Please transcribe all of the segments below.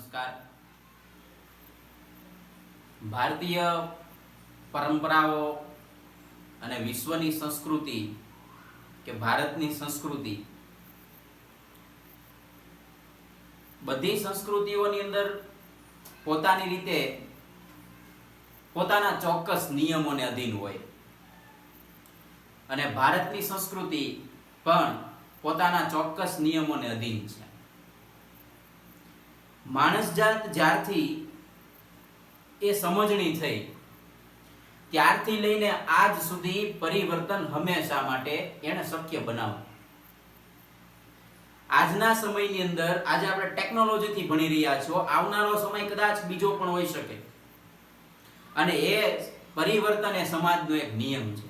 નમસ્કાર. ભારતીય પરંપરાઓ અને વિશ્વની સંસ્કૃતિ કે ભારતની સંસ્કૃતિ, બધી સંસ્કૃતિઓની અંદર પોતાની રીતે પોતાના ચોક્કસ નિયમોને અધીન હોય અને ભારતની સંસ્કૃતિ પણ પોતાના ચોક્કસ નિયમોને અધીન છે. માણસ જાત જ્યારથી એ સમજણી થઈ ત્યારથી લઈને આજ સુધી પરિવર્તન હંમેશા માટે એને શક્ય બનાવ્યું. આજના સમયની અંદર આજે આપણે ટેકનોલોજીથી ભણી રહ્યા છો, આવનારો સમય કદાચ બીજો પણ હોઈ શકે અને એ પરિવર્તન એ સમાજનો એક નિયમ છે.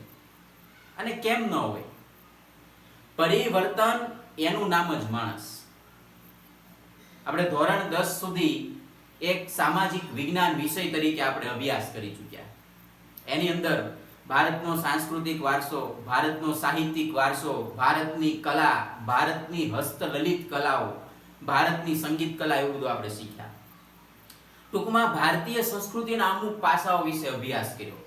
અને કેમ ન હોય? પરિવર્તન એનું નામ જ માણસ. આપણે ધોરણ 10 સુધી એક સામાજિક વિજ્ઞાન વિષય તરીકે આપણે અભ્યાસ કરી ચૂક્યા. એની અંદર ભારતનો સાંસ્કૃતિક વારસો, ભારતનો સાહિત્યિક વારસો, ભારતની કલા, ભારતની હસ્તલલિત કલાઓ, ભારતની સંગીત કલા એવું બધું આપણે શીખ્યા. ટૂંકમાં ભારતીય સંસ્કૃતિના અમુક પાસાઓ વિશે અભ્યાસ કર્યો.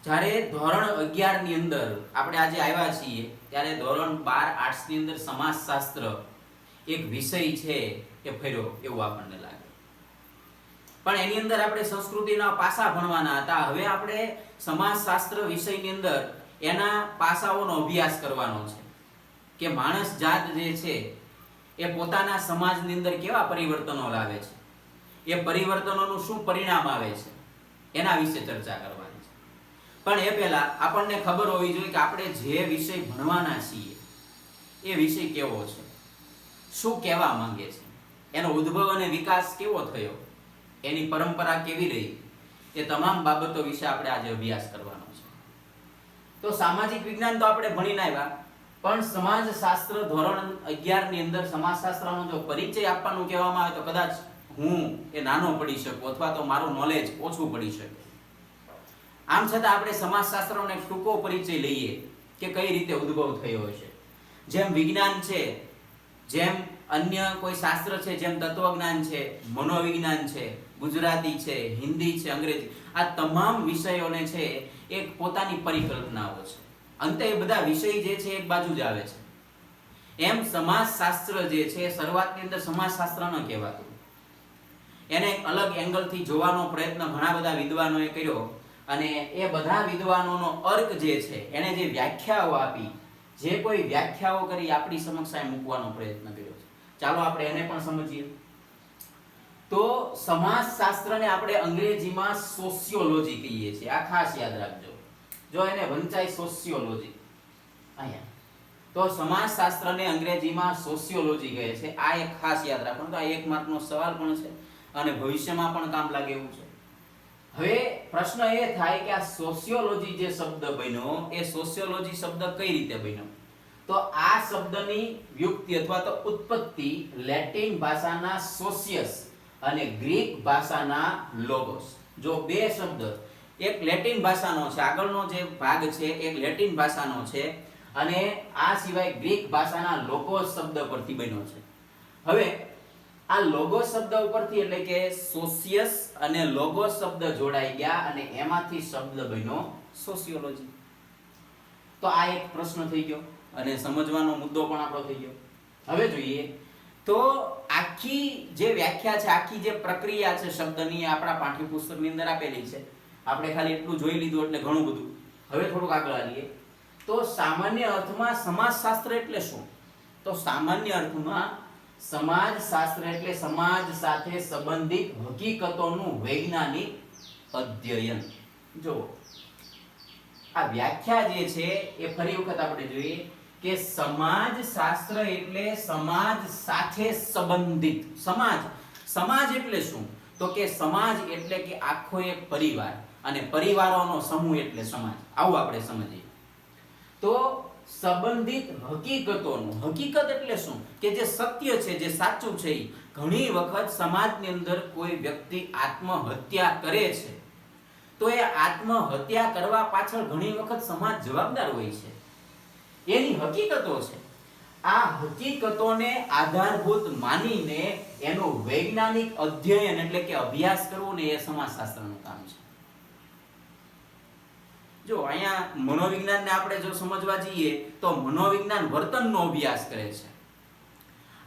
જ્યારે ધોરણ 11 ની અંદર આપણે આજે આવ્યા છીએ ત્યારે ધોરણ 12 આર્ટ્સ ની અંદર સમાજશાસ્ત્ર એક વિષય છે એ ફર્યો એવું આપણને લાગે. પણ એની અંદર આપણે સંસ્કૃતિના પાસા ભણવાના હતા. હવે આપણે સમાજશાસ્ત્ર વિષયની અંદર એના પાસાઓનો અભ્યાસ કરવાનો છે કે માણસ જાત જે છે એ પોતાના સમાજની અંદર કેવા પરિવર્તનો લાવે છે, એ પરિવર્તનોનું શું પરિણામ આવે છે, એના વિશે ચર્ચા કરવાની છે. પણ એ પહેલા આપણને ખબર હોવી જોઈએ કે આપણે જે વિષય ભણવાના છીએ એ વિષય કેવો છે, શું કહેવા માંગે છે, એનો ઉદ્ભવ અને વિકાસ કેવો થયો, એની પરંપરા કેવી રહી, એ તમામ બાબતો વિશે આપણે આજે અભ્યાસ કરવાનો છે. તો સામાજિક વિજ્ઞાન તો આપણે ભણીને આવ્યા, પણ સમાજશાસ્ત્ર ધોરણ 11 ની અંદર સમાજશાસ્ત્રનો જો પરિચય આપવાનું કહેવામાં આવે તો કદાચ હું એ નાનો પડી શકું અથવા તો મારું નોલેજ ઓછું પડી શકે. આમ છતાં આપણે સમાજશાસ્ત્રનો એક ટૂંકો પરિચય લઈએ કે કઈ રીતે ઉદ્ભવ થયો હશે. જેમ વિજ્ઞાન છે, જેમ અન્ય કોઈ શાસ્ત્ર છે, જેમ તત્વજ્ઞાન છે, મનોવિજ્ઞાન છે, ગુજરાતી છે, હિન્દી છે, અંગ્રેજી, આ તમામ વિષયોને છે એક પોતાની પરિકલ્પનાઓ છે. અંતે એ બધા વિષય જે છે એક બાજુ જ આવે છે. એમ સમાજશાસ્ત્ર જે છે શરૂઆતની અંદર સમાજશાસ્ત્ર ન કહેવાતું. એને એક અલગ એંગલથી જોવાનો પ્રયત્ન ઘણા બધા વિદ્વાનોએ કર્યો અને એ બધા વિદ્વાનોનો અર્ક જે છે એને જે વ્યાખ્યાઓ આપી, જે કોઈ વ્યાખ્યાઓ કરી આપણી સમક્ષ મૂકવાનો પ્રયત્ન કર્યો છે. ચાલો આપણે એને પણ સમજીએ. તો સમાજશાસ્ત્રને આપણે અંગ્રેજીમાં સોશિયોલોજી કહીએ છીએ. આ ખાસ યાદ રાખજો. જો એને વંચાય સોશિયોલોજી અહીંયા, તો સમાજશાસ્ત્રને અંગ્રેજીમાં સોશિયોલોજી કહે છે. આ એક ખાસ યાદ રાખવાનું. તો આ 1 માર્કનો સવાલ પણ છે અને ભવિષ્યમાં પણ કામ લાગે એવું છે. હવે પ્રશ્ન એ થાય કે આ સોશિયોલોજી જે શબ્દ બન્યો એ સોશિયોલોજી શબ્દ કઈ રીતે બન્યો? તો આ શબ્દની વ્યુત્પત્તિ અથવા તો ઉત્પત્તિ લેટિન ભાષાના સોશિયસ અને ગ્રીક ભાષાના લોગોસ, જો બે શબ્દ, એક લેટિન ભાષાનો છે, આગળનો જે ભાગ છે એક લેટિન ભાષાનો છે અને આ સિવાય ગ્રીક ભાષાના લોગોસ શબ્દ પરથી બન્યો છે. હવે આ લોગોસ શબ્દ ઉપરથી એટલે કે સોશિયસ અને લોગોસ શબ્દ જોડાઈ ગયા અને એમાંથી શબ્દ બન્યો સોશિયોલોજી. તો આ એક પ્રશ્ન થઈ ગયો અને સમજવાનો મુદ્દો પણ આપણો થઈ ગયો. હવે જોઈએ તો આખી જે વ્યાખ્યા છે, આખી જે પ્રક્રિયા છે શબ્દની, આપણા પાઠ્યપુસ્તકની અંદર આપેલી છે. આપણે ખાલી એટલું જોઈ લીધું એટલે ઘણું બધું. હવે થોડુંક આગળ આવીએ. તો સામાન્ય અર્થમાં સમાજશાસ્ત્ર એટલે શું? તો સામાન્ય અર્થમાં સમાજશાસ્ત્ર એટલે સમાજ સાથે સંબંધિત હકીકતોનું વૈજ્ઞાનિક અધ્યયન. જો આ વ્યાખ્યા જે છે એ ફરી વખત આપણે જોઈએ કે સમાજશાસ્ત્ર એટલે સમાજ સાથે સંબંધિત. સમાજ એટલે શું? તો કે સમાજ એટલે કે આખો એક પરિવાર અને પરિવારોનો સમૂહ એટલે સમાજ. આવું આપણે સમજીએ. તો સંબંધિત હકીકતોનું, હકીકત એટલે શું? કે જે સત્ય છે, જે સાચું છે. ઘણી વખત સમાજની અંદર કોઈ વ્યક્તિ આત્મહત્યા કરે છે તો એ આત્મહત્યા કરવા પાછળ ઘણી વખત સમાજ જવાબદાર હોય છે. એની હકીકતો છે. આ હકીકતોને આધારભૂત માનીને એનું વૈજ્ઞાનિક અધ્યયન એટલે કે અભ્યાસ કરવો ને એ સમાજશાસ્ત્રનું કામ છે. જો અહીંયા મનોવિજ્ઞાનને આપણે જો સમજવા જઈએ તો મનોવિજ્ઞાન વર્તનનો અભ્યાસ કરે છે.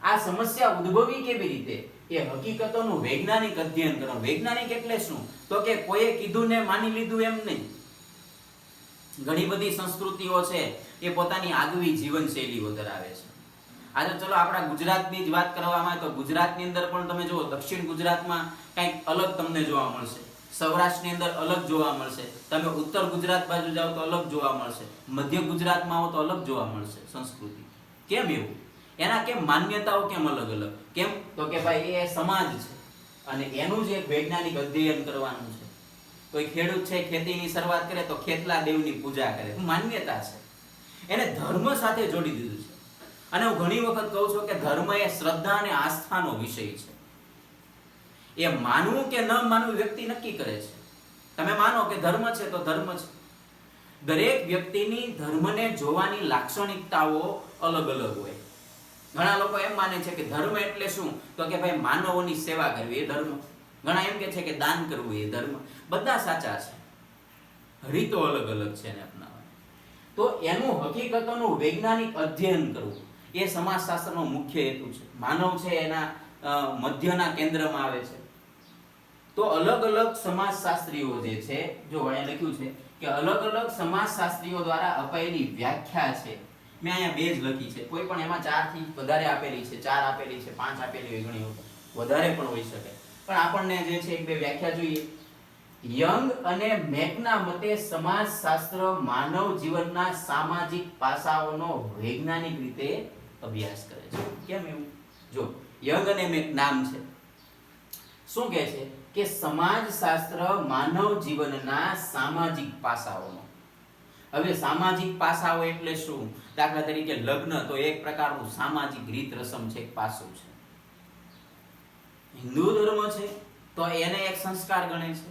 આ સમસ્યા ઉદ્ભવી કેવી રીતે એ હકીકતોનું વૈજ્ઞાનિક અધ્યયન કરવાનું. વૈજ્ઞાનિક એટલે શું? તો કે કોઈએ કીધું ને માની લીધું એમ નહીં. ઘણી બધી સંસ્કૃતિઓ છે એ પોતાની આગવી જીવનશૈલીઓ ધરાવે છે. આજે ચલો આપણા ગુજરાતની જ વાત કરવામાં આવે તો ગુજરાતની અંદર પણ તમે જુઓ, દક્ષિણ ગુજરાતમાં કંઈક અલગ તમને જોવા મળશે, સૌરાષ્ટ્રની અંદર અલગ જોવા મળશે, તમે ઉત્તર ગુજરાત બાજુ જાઓ તો અલગ જોવા મળશે, મધ્ય ગુજરાતમાં આવો તો અલગ જોવા મળશે સંસ્કૃતિ. કેમ એવું? એના કેમ માન્યતાઓ કેમ અલગ અલગ? કેમ? તો કે ભાઈ એ સમાજ છે અને એનું જ એક વૈજ્ઞાનિક અધ્યયન કરવાનું છે. કોઈ ખેડૂત છે ખેતીની શરૂઆત કરે તો ખેતલા દેવની પૂજા કરે, માન્યતા છે. એને ધર્મ સાથે જોડી દીધું છે. અને હું ઘણી વખત કહું છું કે ધર્મ એ શ્રદ્ધા અને આસ્થાનો વિષય છે. એ માનવું કે ન માનવું વ્યક્તિ નક્કી કરે છે. તમે માનો કે ધર્મ છે તો ધર્મ છે. દરેક વ્યક્તિની ધર્મને જોવાની લાક્ષણિકતાઓ અલગ અલગ હોય. ઘણા લોકો એમ માને છે કે ધર્મ એટલે શું? તો કે ભાઈ માનવોની સેવા કરવી એ ધર્મ. ઘણા એમ કે છે કે દાન કરવું એ ધર્મ. બધા સાચા છે, રીતો અલગ અલગ છે ને અપનાવવાની. તો એનું હકીકતોનું વૈજ્ઞાનિક અધ્યયન કરવું એ સમાજશાસ્ત્રનો મુખ્ય હેતુ છે. માનવ છે એના મધ્યના કેન્દ્રમાં આવે છે. તો અલગ અલગ સમાજશાસ્ત્રીઓ જે છે, જો અહીંયા લખ્યું છે કે અલગ અલગ સમાજશાસ્ત્રીઓ દ્વારા અપાયેલી વ્યાખ્યા છે. મેં અહીંયા બે જ લખી છે, કોઈ પણ એમાં 4 થી વધારે આપેલી છે, 4 આપેલી છે, 5 આપેલી હોય, ઘણી વખત વધારે પણ હોઈ શકે. પણ આપણને જે છે એક બે વ્યાખ્યા જોઈએ. યંગ અને મેકના મતે સમાજશાસ્ત્ર માનવ જીવનના સામાજિક પાસાઓનો વૈજ્ઞાનિક રીતે અભ્યાસ કરે છે. કેમ એવું? જો યંગ અને મેક નામ છે, શું કહે છે કે સમાજશાસ્ત્ર માનવ જીવનના સામાજિક પાસાઓનો. હવે સામાજિક પાસાઓ એટલે શું? દાખલા તરીકે લગ્ન તો એક પ્રકારનું સામાજિક રીત રસમ છે, એક પાસું છે. હિન્દુ ધર્મ છે તો એને એક સંસ્કાર ગણે છે.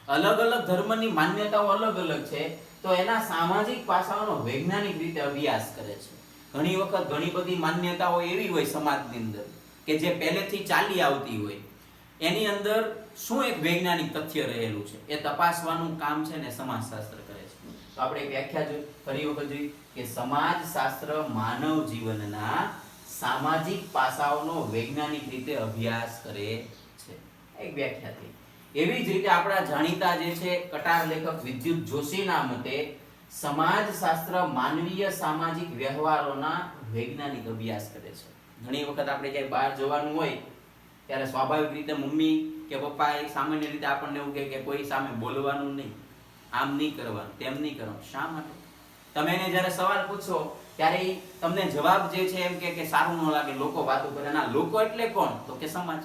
અલગ અલગ ધર્મની માન્યતાઓ અલગ અલગ છે તો એના સામાજિક પાસાઓનો વૈજ્ઞાનિક રીતે અભ્યાસ કરે છે. ઘણી વખત ઘણી બધી માન્યતાઓ એવી હોય સમાજની અંદર કે જે પહેલેથી ચાલી આવતી હોય, એની અંદર શું એક વૈજ્ઞાનિક તથ્ય રહેલું છે એ તપાસવાનું કામ છે ને સમાજશાસ્ત્ર કરે છે. તો આપણે એક વ્યાખ્યા જોઈ, ફરી વખત જોઈ કે સમાજશાસ્ત્ર માનવ જીવનના સામાજિક પાસાઓનો વૈજ્ઞાનિક રીતે અભ્યાસ કરે છે. એક વ્યાખ્યા થઈ. એવી જ રીતે આપણા જાણીતા જે છે કટાર લેખક વિદ્યુત જોશીના મતે સમાજશાસ્ત્ર માનવીય સામાજિક વ્યવહારોના વૈજ્ઞાનિક અભ્યાસ કરે છે. ઘણી વખત આપણે ક્યાંય બહાર જવાનું હોય ત્યારે સ્વાભાવિક રીતે મમ્મી કે પપ્પા એ સામાન્ય રીતે આપણને એવું કહે કે કોઈ સામે બોલવાનું નહીં, આમ નહીં કરવાનું, તેમ નહીં કરવાનું. શા માટે? તમે એને જ્યારે સવાલ પૂછો ત્યારે તમને જવાબ જે છે એમ કે સારું ન લાગે, લોકો વાતો કરે. ના, લોકો એટલે કોણ? તો કે સમાજ.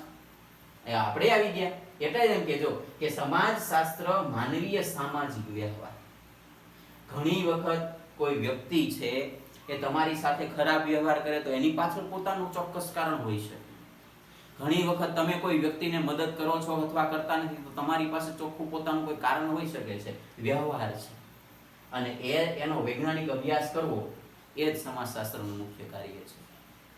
આપણે આવી ગયા એટલે જ એમ કેજો કે સમાજશાસ્ત્ર માનવીય સામાજિક વ્યવહાર. ઘણી વખત કોઈ વ્યક્તિ છે એ તમારી સાથે ખરાબ વ્યવહાર કરે તો એની પાછળ પોતાનું ચોક્કસ કારણ હોઈ શકે. ઘણી વખત તમે કોઈ વ્યક્તિને મદદ કરો છો અથવા કરતા નથી તો તમારી પાસે ચોખ્ખું પોતાનું કોઈ કારણ હોઈ શકે છે, વ્યવહાર છે. અને એનો વૈજ્ઞાનિક અભ્યાસ કરવો એ જ સમાજશાસ્ત્રનું મુખ્ય કાર્ય છે.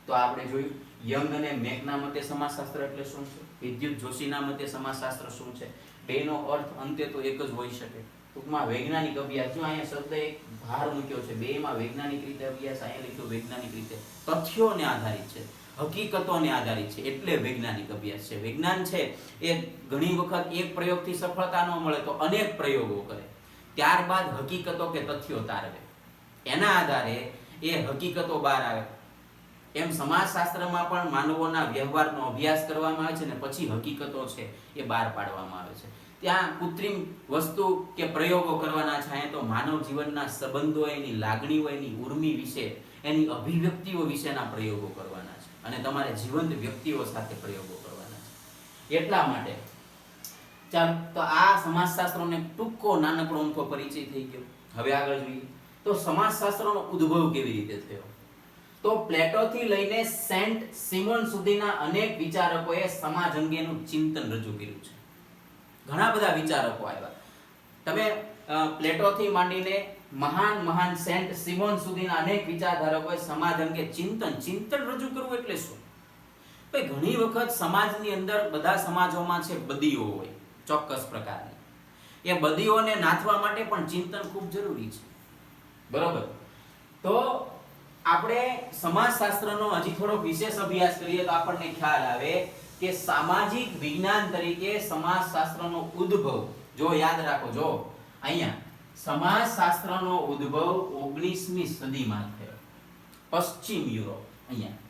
તો આપણે જોયું યંગ અને મેકના મતે સમાજશાસ્ત્ર એટલે શું છે, વિદ્યુત જોશીના મતે સમાજશાસ્ત્ર શું છે. બેનો અર્થ અંતે તો એક જ હોઈ શકે. ટૂંકમાં વૈજ્ઞાનિક અભ્યાસ, જો અહીંયા શબ્દ એક ભાર મૂક્યો છે, બેમાં વૈજ્ઞાનિક રીતે અભ્યાસ, અહીંયા લખ્યું વૈજ્ઞાનિક રીતે, તથ્યોને આધારિત છે, હકીકતોને આધારિત છે, એટલે વૈજ્ઞાનિક અભ્યાસ છે. વિજ્ઞાન છે એ ઘણી વખત એક પ્રયોગથી સફળતા ન મળે તો અનેક પ્રયોગો કરે, ત્યારબાદ હકીકતો કે તથ્યો તારવે, એના આધારે એ હકીકતો બહાર આવે. એમ સમાજશાસ્ત્રમાં પણ માનવોના વ્યવહારનો અભ્યાસ કરવામાં આવે છે ને પછી હકીકતો છે એ બહાર પાડવામાં આવે છે. ત્યાં કૃત્રિમ વસ્તુ કે પ્રયોગો કરવાના છે, અહીંયા તો માનવ જીવનના સંબંધો, એની લાગણીઓ, એની ઉર્મી વિશે, એની અભિવ્યક્તિઓ વિશેના પ્રયોગો કરવાના છે અને તમારે જીવંત વ્યક્તિઓ સાથે પ્રયોગો કરવાના છે. એટલા માટે ચાલો, તો આ સમાજશાસ્ત્રનો ટૂંકો નાનકડો અમથો પરિચય થઈ ગયો. હવે આગળ જોઈએ તો સમાજશાસ્ત્રનો ઉદ્ભવ કેવી રીતે થયો. તો પ્લેટોથી લઈને સેન્ટ સિમોન સુધીના અનેક વિચારકોએ સમાજ અંગેનું ચિંતન રજૂ કર્યું છે. ઘણા બધા વિચારકો આવ્યા. તમે પ્લેટોથી માંડીને મહાન મહાન સેન્ટ સિમોન સુધીના અનેક વિચારધારકોએ સમાજ અંગે ચિંતન રજૂ કરવું એટલે શું? ભાઈ ઘણી વખત સમાજની અંદર બધા સમાજોમાં છે બદીઓ હોય ચોક્કસ પ્રકારની. એ બદીઓને નાથવા માટે પણ ચિંતન ખૂબ જરૂરી છે. બરોબર. તો આપણે સમાજશાસ્ત્રનો હજી થોડો વિશેષ અભ્યાસ કરીએ તો આપણને ખ્યાલ આવે કે સામાજિક વિજ્ઞાન તરીકે સમાજશાસ્ત્રનો ઉદ્ભવ, જો યાદ રાખો, જો અહીંયા સમાજશાસ્ત્રનો ઉદ્ભવ 19મી સદીમાં થયો પશ્ચિમ યુરોપ. અહીંયા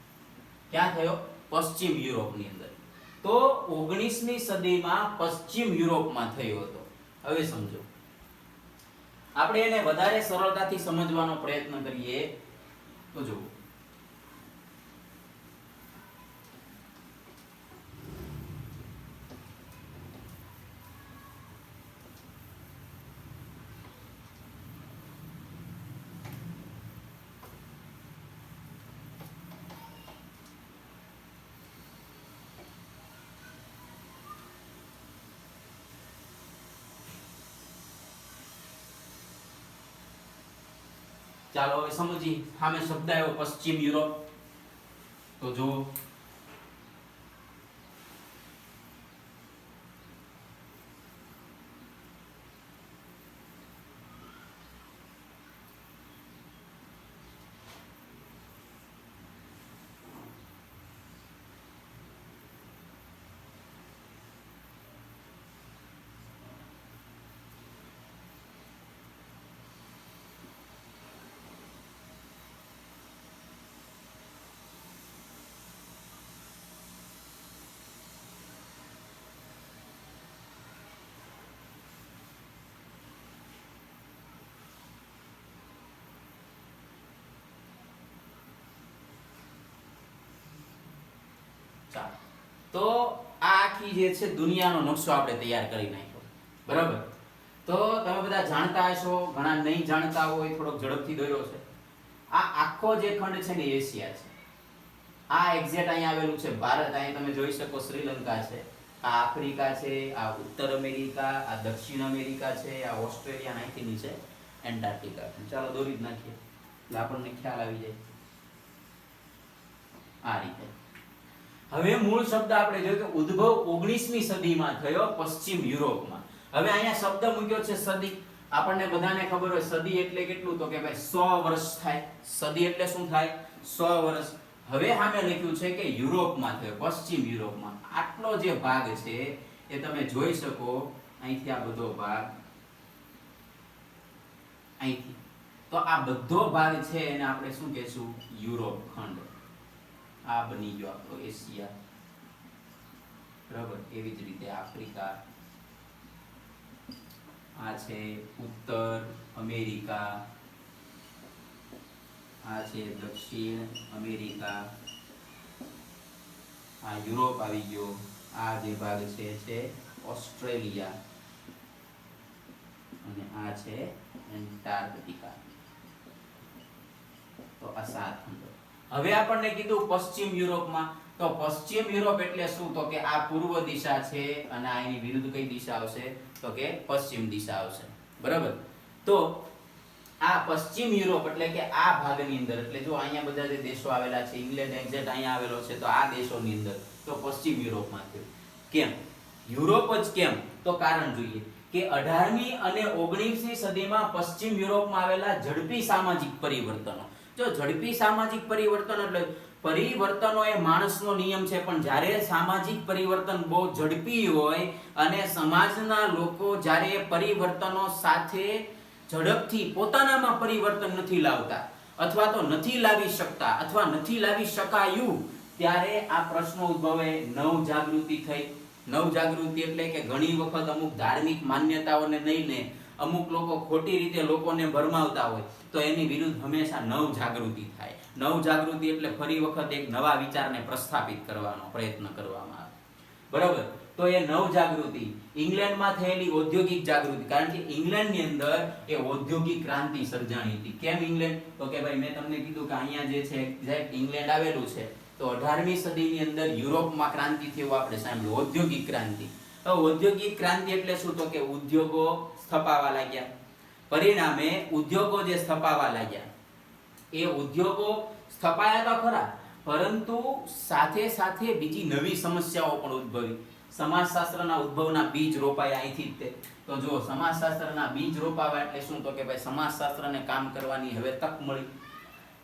ક્યાં થયો? પશ્ચિમ યુરોપની અંદર. તો 19મી સદીમાં પશ્ચિમ યુરોપમાં થયો હતો. હવે સમજો, આપણે એને વધારે સરળતાથી સમજવાનો પ્રયત્ન કરીએ તો જો ચાલો હવે સમજી. સામે શબ્દ આવ્યો પશ્ચિમ યુરોપ. તો જો તો આ આખી જે છે દુનિયાનો નકશો આપણે તૈયાર કરી નાખ્યો. બરાબર. તો તમે બધા જાણતા હશો, ઘણા નહીં જાણતા હોય, થોડોક ઝડપથી દોર્યો છે. આ આખો જે ખંડ છે ને એશિયા છે. આ એક્ઝેક્ટ અહીંયા આવેલું છે ભારત. અહીંયા તમે જોઈ શકો શ્રીલંકા છે, આ આફ્રિકા છે, આ ઉત્તર અમેરિકા, આ દક્ષિણ અમેરિકા છે, આ ઓસ્ટ્રેલિયા, નાખી નીચે એન્ટાર્કટિકા. ચાલો દોરી જ નાખીએ એટલે આપણને ખ્યાલ આવી જાય. આ રીતે હવે મૂળ શબ્દ આપણે જોયો કે ઉદ્ભવ 19મી સદીમાં થયો પશ્ચિમ યુરોપમાં. હવે અહીંયા શબ્દ મૂક્યો છે સદી. આપણને બધાને ખબર હોય સદી એટલે કેટલું, તો કે ભાઈ 100 વર્ષ થાય. સદી એટલે શું થાય? 100 વર્ષ. હવે સામે લખ્યું છે કે યુરોપમાં થયો, પશ્ચિમ યુરોપમાં. આટલો જે ભાગ છે એ તમે જોઈ શકો, અહીંથી આ બધો ભાગ, અહીંથી, તો આ બધો ભાગ છે એને આપણે શું કહેશું? યુરોપ ખંડ. આ બની ગયો આપણો એશિયા. બરાબર. એવી જ રીતે આફ્રિકા, આ છે ઉત્તર અમેરિકા, આ છે દક્ષિણ અમેરિકા, આ યુરોપ આવી ગયો. આ જે ભાગ છે ઓસ્ટ્રેલિયા, અને આ છે એન્ટાર્કટિકા. તો આ 7 ખંડો. હવે આપણને કીધું પશ્ચિમ યુરોપમાં. તો પશ્ચિમ યુરોપ એટલે શું? તો કે આ પૂર્વ દિશા છે અને આ એની વિરુદ્ધ કઈ દિશા આવશે? તો કે પશ્ચિમ દિશા આવશે. બરાબર. તો આ પશ્ચિમ યુરોપ એટલે કે આ ભાગની અંદર, એટલે જો અહીંયા બધા જે દેશો આવેલા છે, ઇંગ્લેન્ડ એક્ઝેક્ટ અહીંયા આવેલો છે, તો આ દેશોની અંદર તો પશ્ચિમ યુરોપમાં થયું. કેમ યુરોપ જ કેમ? તો કારણ જોઈએ કે 18મી અને 19મી સદીમાં પશ્ચિમ યુરોપમાં આવેલા ઝડપી સામાજિક પરિવર્તનો. જો ઝડપી સામાજિક પરિવર્તન એટલે પરિવર્તનો એ માણસનો નિયમ છે, પણ જ્યારે સામાજિક પરિવર્તન બહુ ઝડપી હોય અને સમાજના લોકો જ્યારે પરિવર્તનો સાથે ઝડપથી પોતાનામાં પરિવર્તન નથી લાવતા, અથવા તો નથી લાવી શકતા, અથવા નથી લાવી શકાયું, ત્યારે આ પ્રશ્નો ઉદ્ભવે. નવ જાગૃતિ થઈ. નવ જાગૃતિ એટલે કે ઘણી વખત અમુક ધાર્મિક માન્યતાઓને લઈને અમુક લોકો ખોટી રીતે લોકોને ભરમાવતા હોય, તો એની વિરુદ્ધ હંમેશા નવ જાગૃતિ થાય. નવ જાગૃતિ એટલે ફરી વખત એક નવા વિચારને પ્રસ્થાપિત કરવાનો પ્રયત્ન કરવામાં આવે. બરાબર. તો એ નવ જાગૃતિ ઇંગ્લેન્ડમાં થયેલી ઔદ્યોગિક જાગૃતિ, કારણ કે ઇંગ્લેન્ડની અંદર એ ઔદ્યોગિક ક્રાંતિ સર્જાણી હતી. કેમ ઇંગ્લેન્ડ? તો કે ભાઈ મેં તમને કીધું કે અહીંયા જે છે એક્ઝેક્ટ ઇંગ્લેન્ડ આવેલું છે, તો 18મી સદીની અંદર યુરોપમાં ક્રાંતિ થઈ એવું આપણે સાંભળ્યું, ઔદ્યોગિક ક્રાંતિ. હવે ઔદ્યોગિક ક્રાંતિ એટલે શું? તો કે ઉદ્યોગો સ્થપાવા લાગ્યા, પરિણામે ઉદ્યોગો જે સ્થપાવા લાગ્યા, એ ઉદ્યોગો સ્થપાયા તો ખરા, પરંતુ સાથે સાથે બીજી નવી સમસ્યાઓ પણ ઉદ્ભવી. સમાજશાસ્ત્રના ઉદ્ભવના બીજ રોપાયા અહીંથી જ તે. તો જો સમાજશાસ્ત્રના બીજ રોપાવા એટલે શું? તો કે ભાઈ સમાજશાસ્ત્રને કામ કરવાની હવે તક મળી.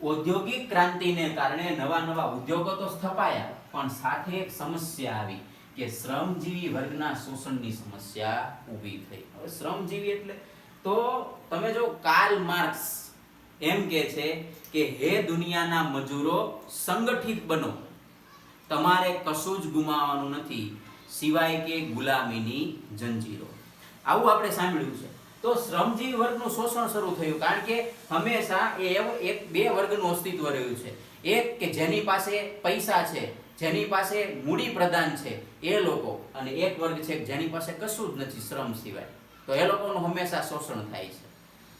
ઔદ્યોગિક ક્રાંતિને કારણે નવા નવા ઉદ્યોગો તો સ્થપાયા, પણ સાથે એક સમસ્યા આવી કે શ્રમજીવી વર્ગના શોષણની સમસ્યા ઊભી થઈ. હવે શ્રમજીવી એટલે તો તમે જો કાર્લ માર્ક્સ એમ કહે છે કે હે દુનિયાના મજૂરો, સંગઠિત બનો, તમારે કશું જ ગુમાવવાનું નથી સિવાય કે ગુલામીની જંજીરો. આવું આપણે સાંભળ્યું છે. તો શ્રમજીવી વર્ગનું શોષણ શરૂ થયું, કારણ કે હંમેશા એક બે વર્ગનું અસ્તિત્વ રહ્યું છે. એક કે જેની પાસે પૈસા છે, જેની પાસે મૂડી પ્રધાન છે એ લોકો, અને એક વર્ગ છે જેની પાસે કશું જ નથી શ્રમ સિવાય. તો એ લોકોનું હંમેશા શોષણ થાય છે.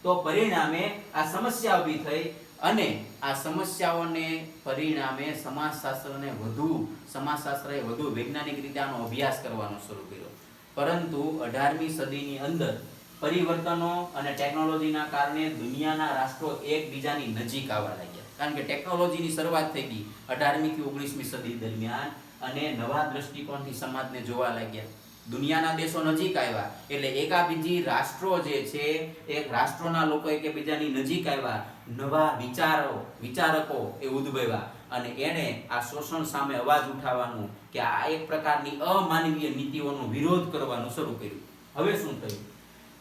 તો પરિણામે આ સમસ્યા ઊભી થઈ, અને આ સમસ્યાઓને પરિણામે સમાજશાસ્ત્રએ વધુ વૈજ્ઞાનિક રીતે આનો અભ્યાસ કરવાનો શરૂ કર્યો. પરંતુ 18મી સદીની અંદર પરિવર્તનો અને ટેકનોલોજીના કારણે દુનિયાના રાષ્ટ્રો એકબીજાની નજીક આવવા લાગ્યા. કારણ કે ટેકનોલોજીની શરૂઆત થઈ ગઈ 18મી થી 19મી સદી દરમિયાન, અને નવા દ્રષ્ટિકોણથી સમાજને જોવા લાગ્યા. દુનિયાના દેશો નજીક આવ્યા એટલે એકાબીજી રાષ્ટ્રો જે છે, એક રાષ્ટ્રોના લોકો એકબીજાની નજીક આવ્યા, નવા વિચારકો એ ઉદ્ભવ્યા, અને એણે આ શોષણ સામે અવાજ ઉઠાવવાનું કે આ એક પ્રકારની અમાનવીય નીતિઓનો વિરોધ કરવાનું શરૂ કર્યું. હવે શું થયું?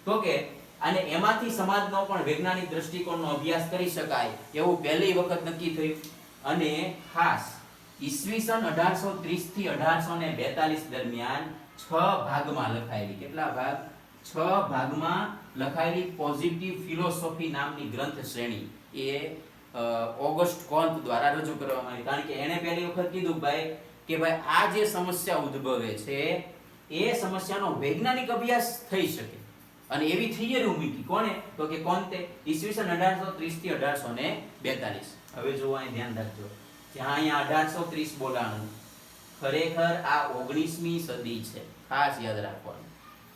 તો કે અને એમાંથી સમાજનો પણ વૈજ્ઞાનિક દ્રષ્ટિકોણનો અભ્યાસ કરી શકાય એવું પહેલી વખત નક્કી થયું. અને ખાસ ઈસવીસન 1830 થી 1842 દરમિયાન 6 ભાગમાં લખાયેલી, કેટલા ભાગ? 6 ભાગમાં લખાયેલી પોઝિટિવ ફિલોસોફી નામની ગ્રંથ શ્રેણી એ ઓગસ્ટ કોન્ત દ્વારા રજૂ કરવામાં આવી. કારણ કે એણે પહેલી વખત કીધું કે ભાઈ આ જે સમસ્યા ઉદ્ભવે છે એ સમસ્યાનો વૈજ્ઞાનિક અભ્યાસ થઈ શકે, અને એવી થિયરી મૂકી. કોણે? તો કે કોન્તે, ઈસવીસન 1830 થી 1842. હવે જો અહીં ધ્યાન રાખજો, જ્યાં અહીંયા 1830 બોલાણું, ખરેખર આ 19મી સદી છે, ખાસ યાદ રાખવાનું.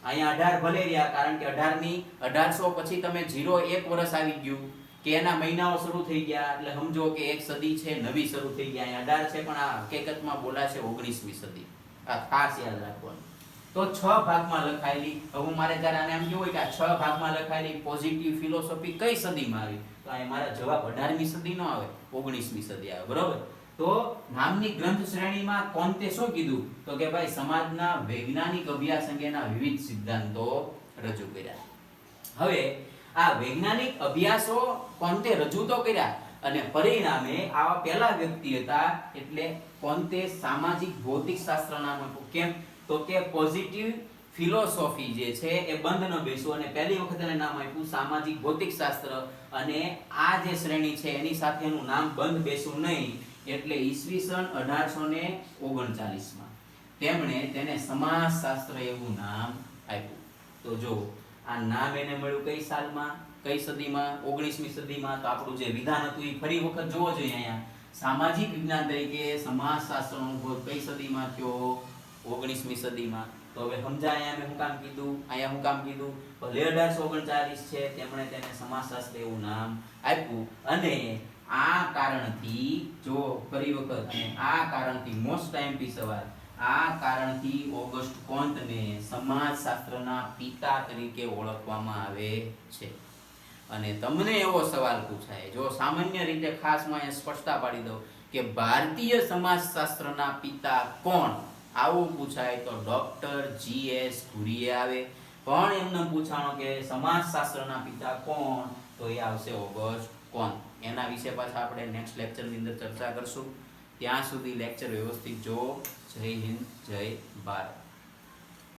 અહીંયા 18 ભલે રહ્યા, કારણ કે 1800 પછી તમે 01 વર્ષ આવી ગયું કે એના મહિનાઓ શરૂ થઈ ગયા, એટલે સમજો કે એક સદી છે નવી શરૂ થઈ ગયા. અહીંયા 18 છે, પણ આ હકીકતમાં બોલાશે 19મી સદી. આ ખાસ યાદ રાખવાનું. તો 6 ભાગમાં લખાયેલી, હવે મારે જ્યારે આને એમ કેવું હોય કે આ 6 ભાગમાં લખાયેલી પોઝિટિવ ફિલોસોફી કઈ સદીમાં આવી, તો અહીં મારા જવાબ 18મી સદી નો આવે, 19મી સદી આવે. બરોબર? તો નામની ગ્રંથ શ્રેણીમાં કોન્તે શું કીધું? તો કે ભાઈ સમાજના વૈજ્ઞાનિક અભ્યાસ અંગેના વિવિધ સિદ્ધાંતો રજૂ કર્યા. હવે આ વૈજ્ઞાનિક અભ્યાસો કોન્તે રજૂ તો કર્યા, અને પરિણામે આવા પહેલા વ્યક્તિ હતા, એટલે કોન્તે સામાજિક ભૌતિક શાસ્ત્ર નામ આપ્યું. કેમ? તો કે પોઝિટિવ ફિલોસોફી જે છે એ બંધ ન બેસવું, અને પહેલી વખત એને નામ આપ્યું સામાજિક ભૌતિક શાસ્ત્ર. અને આ જે શ્રેણી છે એની સાથે એનું નામ બંધ બેસવું નહીં, એટલે ઈસવીસન 1839માં તેમણે તેને સમાજશાસ્ત્ર એવું નામ આપ્યું. તો જો આ નામ એને મળ્યું કઈ સાલમાં, કઈ સદીમાં? 19મી સદીમાં. તો આપણું જે વિધાન હતું એ ફરી વખત જોવો જોઈએ. અહીંયા સામાજિક વિજ્ઞાન તરીકે સમાજશાસ્ત્રનો ઉદ્ભવ કઈ સદીમાં થયો? 19મી સદીમાં. તો હવે સમજાય અહીંયા મેં શું કામ કીધું, અહીંયા શું કામ કીધું? ભલે 1839 છે, તેમણે તેને સમાજશાસ્ત્ર એવું નામ આપ્યું. અને આ કારણથી, જો ફરી વખત, અને આ કારણથી મોસ્ટ ટાઈમથી સવાલ, આ કારણથી ઓગસ્ટ કોન્તને સમાજશાસ્ત્રના પિતા તરીકે ઓળખવામાં આવે છે. અને તમને એવો સવાલ પૂછાય, જો સામાન્ય રીતે ખાસ હું અહીંયા સ્પષ્ટતા પાડી દઉં કે ભારતીય સમાજશાસ્ત્રના પિતા કોણ, આવું પૂછાય તો ડોક્ટર G.S. ઘુરીએ આવે. પણ એમને પૂછાણો કે સમાજશાસ્ત્રના પિતા કોણ, તો એ આવશે ઓગસ્ટ કોન્ત. એના વિશે પાછા આપણે નેક્સ્ટ લેક્ચરની અંદર ચર્ચા કરશું. ત્યાં સુધી લેક્ચર વ્યવસ્થિત જો. જય હિન્દ, જય ભારત.